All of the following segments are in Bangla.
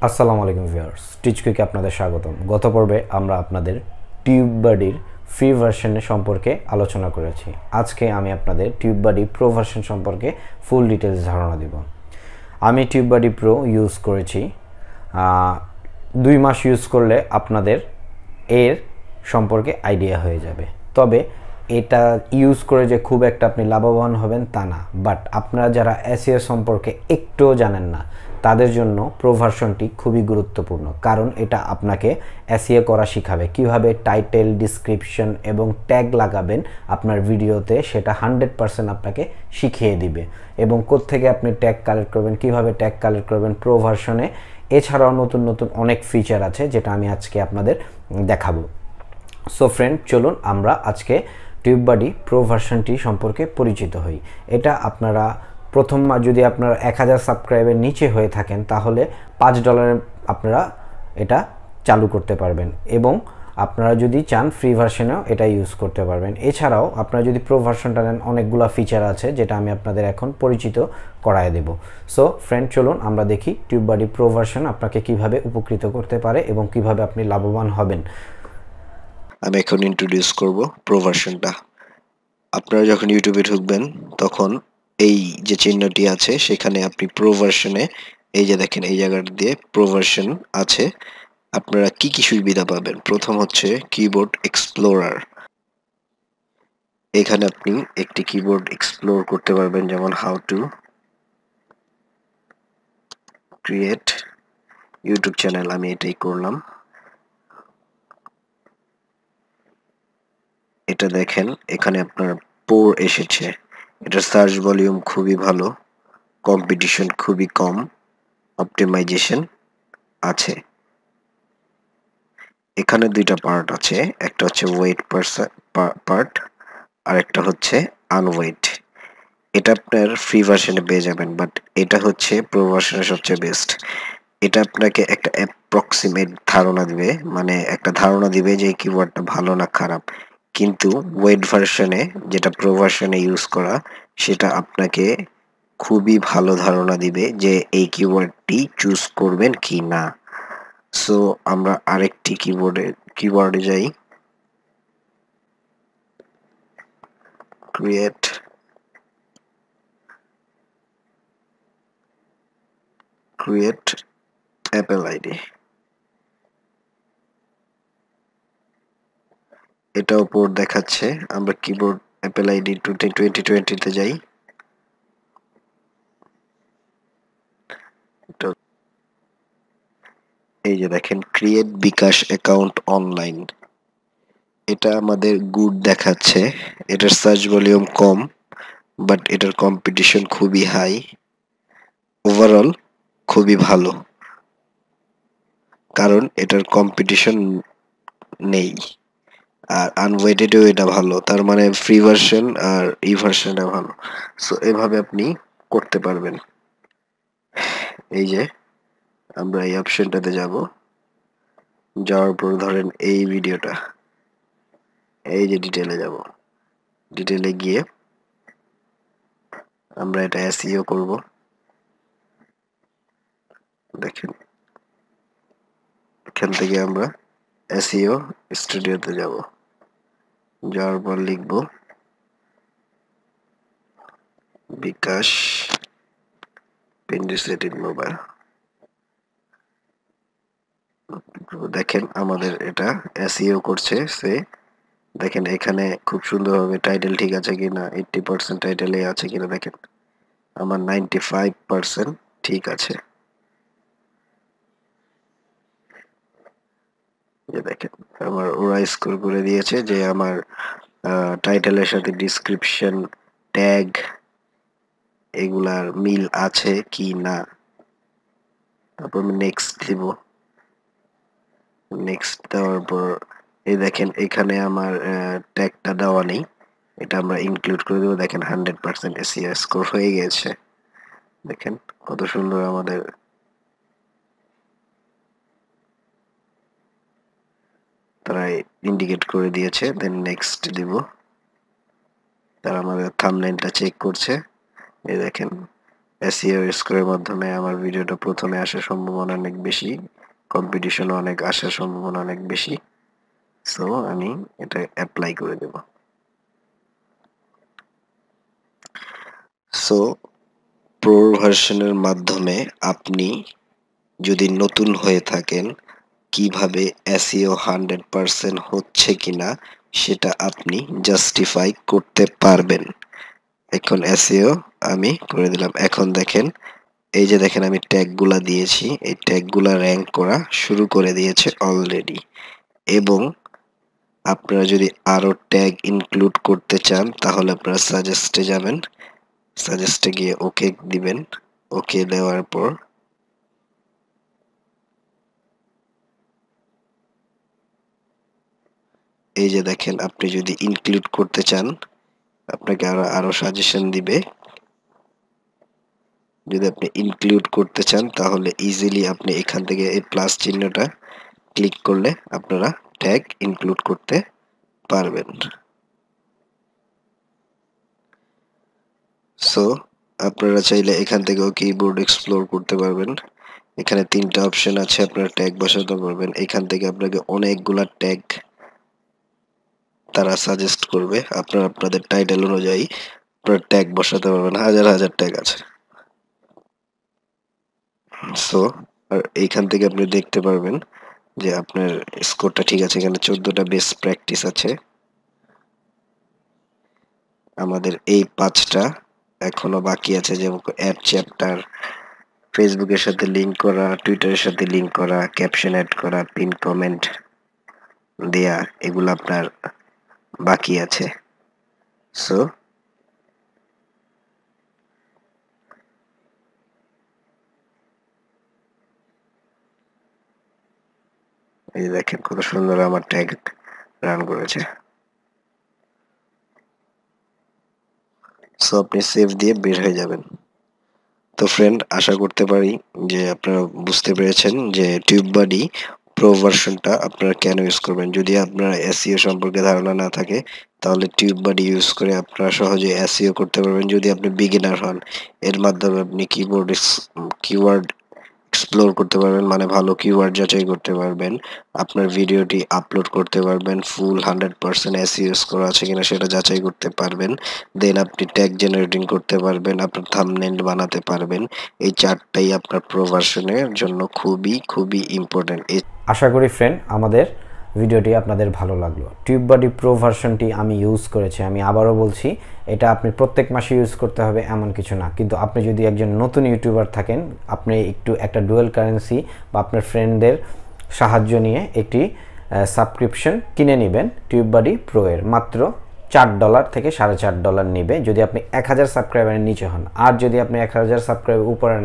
আসসালামু আলাইকুম ভিউয়ার্স, টিচকুইকে আপনাদের স্বাগতম। গত পর্বে আমরা আপনাদের টিউববাডির ফ্রি ভার্সনের সম্পর্কে আলোচনা করেছি। আজকে আমি আপনাদের টিউববাডি প্রো ভার্সন সম্পর্কে ফুল ডিটেলস ধারণা দিব। আমি টিউববাডি প্রো ইউজ করেছি, 2 মাস ইউজ করলে আপনাদের এর সম্পর্কে আইডিয়া হয়ে যাবে। তবে এটা ইউজ করে যে খুব একটা আপনি লাভবান হবেন তা না, বাট আপনারা যারা এসইও সম্পর্কে একটুও জানেন না তাদের জন্য প্রো ভার্সনটি খুবই গুরুত্বপূর্ণ, কারণ এটা আপনাকে এসইও করা শিখাবে। কিভাবে টাইটেল, ডিসক্রিপশন এবং ট্যাগ লাগাবেন আপনার ভিডিওতে, সেটা 100% আপনাকে শিখিয়ে দিবে। এবং কোত্থেকে আপনি ট্যাগ কালেক্ট করবেন, কিভাবে ট্যাগ কালেক্ট করবেন প্রো ভার্সনে। এছাড়াও নতুন নতুন অনেক ফিচার আছে যেটা আমি আজকে আপনাদের দেখাবো। সো ফ্রেন্ড, চলুন আমরা আজকে টিউববাডি প্রো ভার্সনটি সম্পর্কে পরিচিত হই। এটা আপনারা প্রথম যদি আপনারা 1000 সাবস্ক্রাইবের নিচে হয়ে থাকেন তাহলে $5 আপনারা এটা চালু করতে পারবেন, এবং আপনারা যদি চান ফ্রি ভার্সনেও এটা ইউজ করতে পারবেন। এছাড়াও আপনারা যদি প্রো ভার্সনটা নেন, অনেকগুলো ফিচার আছে যেটা আমি আপনাদের এখন পরিচিত করায় দেব। সো ফ্রেন্ড, চলুন আমরা দেখি টিউববাডি প্রো ভার্সন আপনাকে কিভাবে উপকৃত করতে পারে এবং কিভাবে আপনি লাভবান হবেন। আমি এখন ইন্ট্রোডিউস করব প্রো ভার্সনটা। আপনারা যখন ইউটিউবে ঢুকবেন তখন এই যে চিহ্নটি আছে সেখানে আপনি প্রো ভার্সনে, এই যে দেখেন এই জায়গাটা দিয়ে প্রো ভার্সন আছে, আপনারা কি কি সুবিধা পাবেন। প্রথম হচ্ছে কিবোর্ড এক্সপ্লোরার। এখানে আপনি একটি কিবোর্ড এক্সপ্লোর করতে পারবেন, যেমন how to create YouTube channel, আমি এটাই করলাম। এটা দেখেন এখানে আপনার পোর এসেছে, এটার সার্চ ভলিউম খুবই ভালো, কম্পিটিশন খুবই কম, অপটিমাইজেশন আছে। এখানে দুইটা পার্ট আছে, একটা হচ্ছে ওয়েট পার্ট আর একটা হচ্ছে আনওয়েট। এটা আপনার ফ্রি ভার্সনে পেয়ে যাবেন, বাট এটা হচ্ছে প্রো ভার্সনে সবচেয়ে বেস্ট। এটা আপনাকে একটা অ্যাপ্রক্সিমেট ধারণা দিবে, মানে একটা ধারণা দিবে যে কিওয়ার্ডটা ভালো না খারাপ। কিন্তু ওয়েট ভার্সনে, যেটা প্রো ভার্সনে ইউজ করা, সেটা আপনাকে খুবই ভালো ধারণা দিবে যে এই কিওয়ার্ডটি চুজ করবেন কি না। সো আমরা আরেকটি কিওয়ার্ডে যাই, ক্রিয়েট অ্যাপেল আইডি। এটা উপর দেখাচ্ছে, আমরা কিবোর্ড অ্যাপেল আইডি 2020 যাই। এই যে দেখেন ক্রিয়েট বিকাশ অ্যাকাউন্ট অনলাইন, এটা আমাদের গুড দেখাচ্ছে। এটার সার্চ ভলিউম কম, বাট এটার কম্পিটিশন খুবই হাই, ওভারঅল খুবই ভালো, কারণ এটার কম্পিটিশন নেই। আর আনওয়েটেডও এটা ভালো, তার মানে ফ্রি ভার্সন আর ই ভার্সনটা ভালো। সো এভাবে আপনি করতে পারবেন। এই যে আমরা এই অপশনটাতে যাব, যাওয়ার পর ধরেন এই ভিডিওটা, এই যে ডিটেলে যাব, ডিটেলে গিয়ে আমরা এটা এসইও করব। দেখেন এখান থেকে আমরা এসইও স্টুডিওতে যাব, যাওয়ার পর লিখব বিকাশ পেন্ডিসেটিভ মোবাইল। দেখেন আমাদের এটা এসইও করছে সে। দেখেন এখানে খুব সুন্দরভাবে টাইটেল ঠিক আছে কিনা, 80% টাইটেলে আছে কিনা, দেখেন আমার 95% ঠিক আছে। যে দেখেন আমার ওরা স্কোর করে দিয়েছে যে আমার টাইটেলের সাথে ডিসক্রিপশন, ট্যাগ এগুলার মিল আছে কি না। তারপর আমি নেক্সট দিব। নেক্সট দেওয়ার পর এই দেখেন এখানে আমার ট্যাগটা দেওয়া নেই, এটা আমরা ইনক্লুড করে দেবো। দেখেন 100% এসইও স্কোর হয়ে গেছে। দেখেন কত সুন্দর আমাদের তারা ইন্ডিকেট করে দিয়েছে। দেন নেক্সট দিব, তারা আমাদের থাম্বনেইলটা চেক করছে। এই দেখেন এসইও স্কোরের মাধ্যমে আমার ভিডিওটা প্রথমে আসার সম্ভাবনা অনেক বেশি, কম্পিটিশনও অনেক আসার সম্ভাবনা অনেক বেশি। সো আমি এটা অ্যাপ্লাই করে দেব। সো প্রো ভার্সনের মাধ্যমে আপনি যদি নতুন হয়ে থাকেন, কিভাবে এসইও 100% হচ্ছে কিনা সেটা আপনি জাস্টিফাই করতে পারবেন। এখন এসইও আমি করে দিলাম। এখন দেখেন, এই যে দেখেন আমি ট্যাগগুলা দিয়েছি, এই ট্যাগগুলা র‍্যাঙ্ক করা শুরু করে দিয়েছে অলরেডি। এবং আপনারা যদি আরো ট্যাগ ইনক্লুড করতে চান তাহলে আপনারা সাজেস্টে যাবেন, সাজেস্টে গিয়ে ওকে দিবেন। ওকে দেওয়ার পর এই যে দেখেন, আপনি যদি ইনক্লুড করতে চান আপনাকে আরো সাজেশন দিবে। যদি আপনি ইনক্লুড করতে চান তাহলে ইজিলি আপনি এখান থেকে এই প্লাস চিহ্নটা ক্লিক করলে আপনারা ট্যাগ ইনক্লুড করতে পারবেন। সো আপনারা চাইলে এখান থেকেও কিবোর্ড এক্সপ্লোর করতে পারবেন। এখানে 3টা অপশন আছে, আপনারা ট্যাগ বসাতে পারবেন। এখান থেকে আপনাকে অনেকগুলা ট্যাগ তারা সাজেস্ট করবে, আপনারা আপনাদের টাইটেল অনুযায়ী আপনারা ট্যাগ বসাতে পারবেন। হাজার হাজার ট্যাগ আছে। সো আর এইখান থেকে আপনি দেখতে পারবেন যে আপনার স্কোরটা ঠিক আছে। এখানে 14টা বেস্ট প্র্যাকটিস আছে। আমাদের এই 5টা এখনো বাকি আছে, যেমন অ্যাড চ্যাপ্টার, ফেসবুকের সাথে লিংক করা, টুইটারের সাথে লিংক করা, ক্যাপশন অ্যাড করা, পিন কমেন্ট দেয়া, এগুলো আপনার বাকি আছে। সো এই যে দেখেন কত সুন্দর আমার ট্যাগ রান করেছে। সো আপনি সেভ দিয়ে বের হয়ে যাবেন। তো ফ্রেন্ড, আশা করতে পারি যে আপনারা বুঝতে পেরেছেন যে টিউববাডি প্রো ভার্সনটা আপনারা কেন ইউজ করবেন। যদি আপনারা এসইও সম্পর্কে ধারণা না থাকে তাহলে টিউববাডি ইউজ করে আপনারা সহজে এসইও করতে পারবেন। যদি আপনি বিগিনার হন, এর মাধ্যমে আপনি কিওয়ার্ড এক্সপ্লোর করতে পারবেন, মানে ভালো কিওয়ার্ড যাচাই করতে পারবেন। আপনার ভিডিওটি আপলোড করতে পারবেন, ফুল 100% এসইও স্কোর আছে কিনা সেটা যাচাই করতে পারবেন। দেন আপনি ট্যাগ জেনারেটিং করতে পারবেন, আপনার থাম্বনেল বানাতে পারবেন। এই 4টাই আপনার প্রো ভার্সনের জন্য খুবই খুবই ইম্পর্টেন্ট। আশা করি ফ্রেন্ড আমাদের ভিডিওটি আপনাদের ভালো লাগলো। টিউববাডি প্রো ভার্সনটি আমি ইউজ করেছি, আমি আবারও বলছি এটা আপনি প্রত্যেক মাসে ইউজ করতে হবে এমন কিছু না। কিন্তু আপনি যদি একজন নতুন ইউটিউবার থাকেন, আপনি একটা ডুয়েল কারেন্সি বা আপনার ফ্রেন্ডদের সাহায্য নিয়ে একটি সাবস্ক্রিপশন কিনে নেবেন টিউববাডি প্রো এর। মাত্র $4 থেকে $4.5 নেবে যদি আপনি 1000 সাবস্ক্রাইবারের নিচে হন। আর যদি আপনি 1000 সাবস্ক্রাইবার উপরে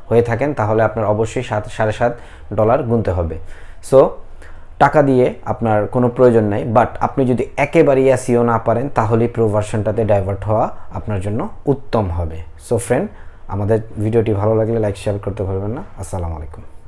হয়ে থাকেন তাহলে আপনার অবশ্যই $7.5 গুনতে হবে। সো টাকা দিয়ে আপনার কোনো প্রয়োজন নাই। বাট আপনি যদি একেবারেই এসইও না পারেন তাহলে প্রো ভার্সনটাতে ডাইভার্ট হওয়া আপনার জন্য উত্তম হবে। সো ফ্রেন্ড, আমাদের ভিডিওটি ভালো লাগলে লাইক শেয়ার করতে ভুলবেন না। আসসালামু আলাইকুম।